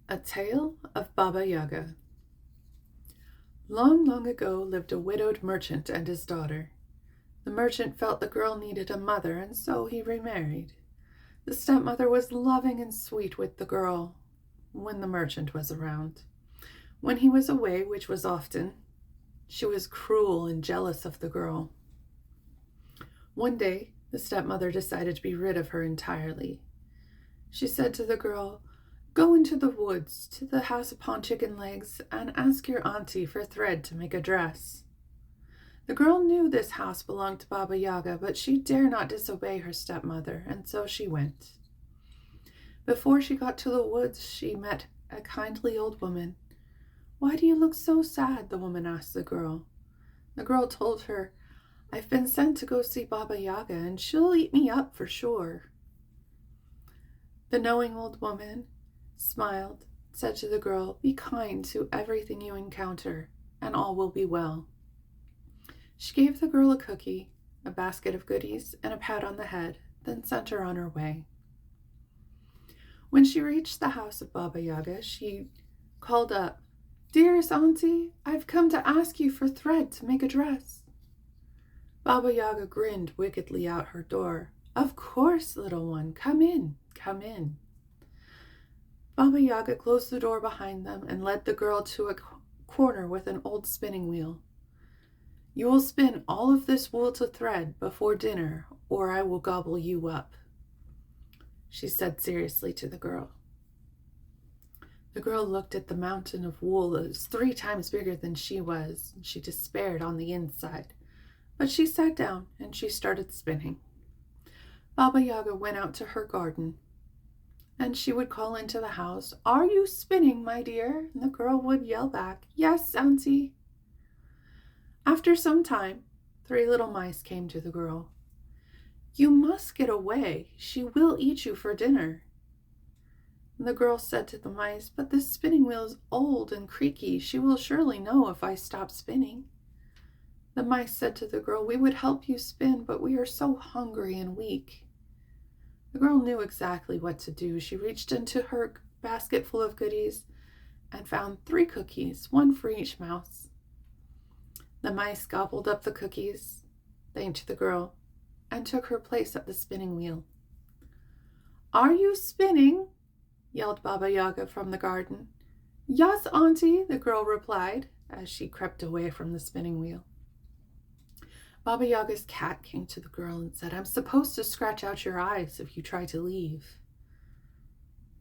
A Tale of Baba Yaga. Long, long ago lived a widowed merchant and his daughter. The merchant felt the girl needed a mother, and so he remarried. The stepmother was loving and sweet with the girl when the merchant was around. When he was away, which was often, she was cruel and jealous of the girl. One day, the stepmother decided to be rid of her entirely. She said to the girl, "Go into the woods to the house upon chicken legs and ask your auntie for thread to make a dress." The girl knew this house belonged to Baba Yaga, but she dare not disobey her stepmother, and so she went. Before she got to the woods, she met a kindly old woman. "Why do you look so sad?" the woman asked the girl. The girl told her, "I've been sent to go see Baba Yaga, and she'll eat me up for sure." The knowing old woman smiled, said to the girl, "Be kind to everything you encounter, and all will be well." She gave the girl a cookie, a basket of goodies, and a pat on the head, then sent her on her way. When she reached the house of Baba Yaga, she called up, "Dearest auntie, I've come to ask you for thread to make a dress." Baba Yaga grinned wickedly out her door. "Of course, little one, come in, come in." Baba Yaga closed the door behind them and led the girl to a corner with an old spinning wheel. "You will spin all of this wool to thread before dinner, or I will gobble you up," she said seriously to the girl. The girl looked at the mountain of wool that was 3 times bigger than she was, and she despaired on the inside. But she sat down and she started spinning. Baba Yaga went out to her garden, and she would call into the house, "Are you spinning, my dear?" And the girl would yell back, "Yes, auntie." After some time, 3 little mice came to the girl. "You must get away. She will eat you for dinner." And the girl said to the mice, "But this spinning wheel is old and creaky. She will surely know if I stop spinning." The mice said to the girl, "We would help you spin, but we are so hungry and weak." The girl knew exactly what to do. She reached into her basket full of goodies and found 3 cookies, 1 for each mouse. The mice gobbled up the cookies, thanked the girl, and took her place at the spinning wheel. "Are you spinning?" yelled Baba Yaga from the garden. "Yes, auntie," the girl replied as she crept away from the spinning wheel. Baba Yaga's cat came to the girl and said, "I'm supposed to scratch out your eyes if you try to leave."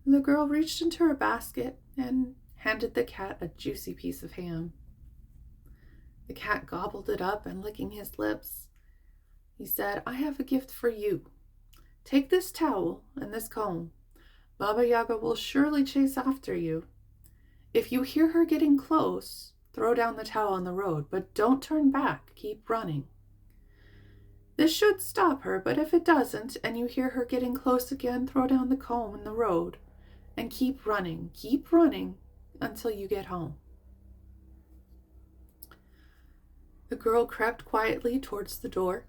The girl reached into her basket and handed the cat a juicy piece of ham. The cat gobbled it up, and licking his lips, he said, "I have a gift for you. Take this towel and this comb. Baba Yaga will surely chase after you. If you hear her getting close, throw down the towel on the road, but don't turn back. Keep running. This should stop her, but if it doesn't, and you hear her getting close again, throw down the comb in the road and keep running until you get home." The girl crept quietly towards the door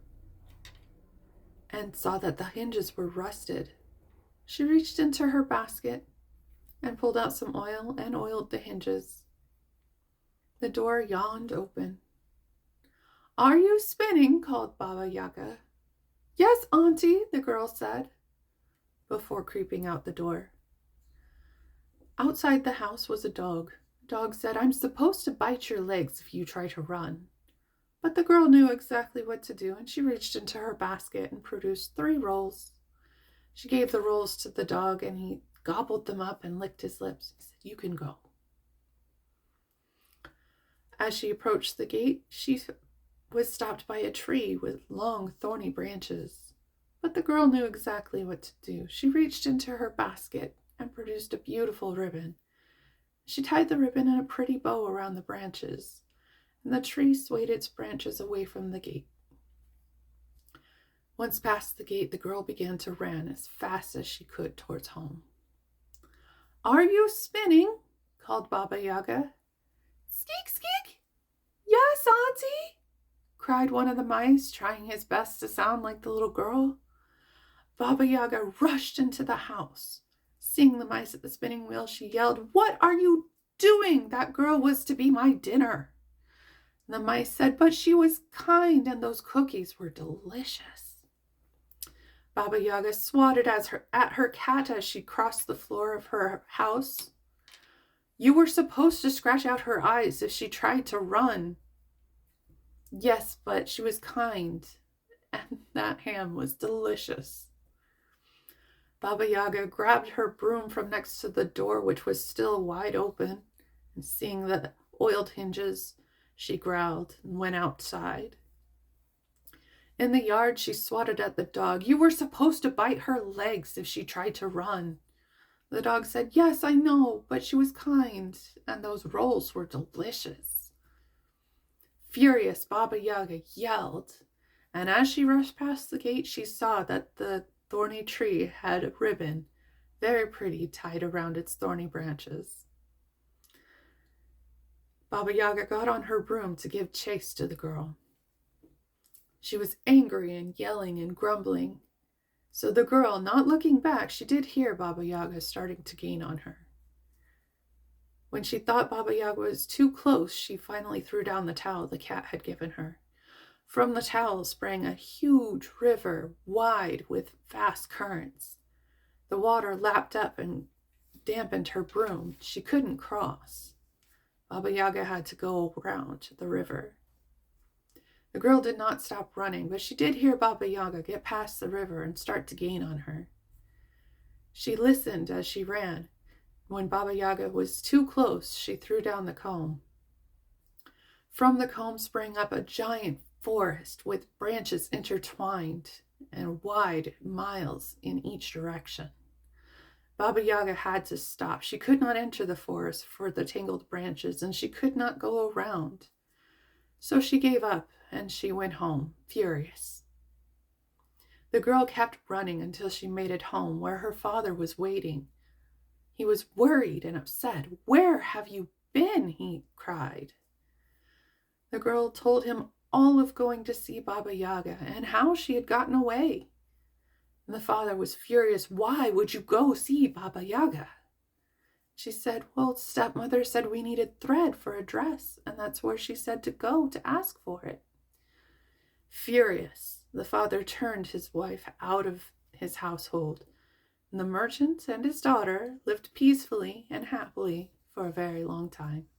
and saw that the hinges were rusted. She reached into her basket and pulled out some oil and oiled the hinges. The door yawned open. "Are you spinning?" called Baba Yaga. "Yes, auntie," the girl said, before creeping out the door. Outside the house was a dog. The dog said, "I'm supposed to bite your legs if you try to run." But the girl knew exactly what to do, and she reached into her basket and produced 3 rolls. She gave the rolls to the dog, and he gobbled them up and licked his lips. He said, "You can go." As she approached the gate, she was stopped by a tree with long, thorny branches. But the girl knew exactly what to do. She reached into her basket and produced a beautiful ribbon. She tied the ribbon in a pretty bow around the branches, and the tree swayed its branches away from the gate. Once past the gate, the girl began to run as fast as she could towards home. "Are you spinning?" called Baba Yaga. "Skeek, skeek! Yes, auntie!" cried one of the mice, trying his best to sound like the little girl. Baba Yaga rushed into the house. Seeing the mice at the spinning wheel, she yelled, "What are you doing? That girl was to be my dinner." And the mice said, "But she was kind and those cookies were delicious." Baba Yaga swatted at her cat as she crossed the floor of her house. "You were supposed to scratch out her eyes if she tried to run." "Yes, but she was kind, and that ham was delicious." Baba Yaga grabbed her broom from next to the door, which was still wide open, and seeing the oiled hinges, she growled and went outside. In the yard, she swatted at the dog. "You were supposed to bite her legs if she tried to run." The dog said, "Yes, I know, but she was kind, and those rolls were delicious." Furious, Baba Yaga yelled, and as she rushed past the gate, she saw that the thorny tree had a ribbon, very pretty, tied around its thorny branches. Baba Yaga got on her broom to give chase to the girl. She was angry and yelling and grumbling. So the girl, not looking back, she did hear Baba Yaga starting to gain on her. When she thought Baba Yaga was too close, she finally threw down the towel the cat had given her. From the towel sprang a huge river, wide with fast currents. The water lapped up and dampened her broom. She couldn't cross. Baba Yaga had to go around the river. The girl did not stop running, but she did hear Baba Yaga get past the river and start to gain on her. She listened as she ran. When Baba Yaga was too close, she threw down the comb. From the comb sprang up a giant forest with branches intertwined and wide miles in each direction. Baba Yaga had to stop. She could not enter the forest for the tangled branches, and she could not go around. So she gave up and she went home, furious. The girl kept running until she made it home, where her father was waiting. He was worried and upset. "Where have you been?" he cried. The girl told him all of going to see Baba Yaga and how she had gotten away. And the father was furious. "Why would you go see Baba Yaga?" She said, "Well, stepmother said we needed thread for a dress, and that's where she said to go to ask for it." Furious, the father turned his wife out of his household, and the merchant and his daughter lived peacefully and happily for a very long time.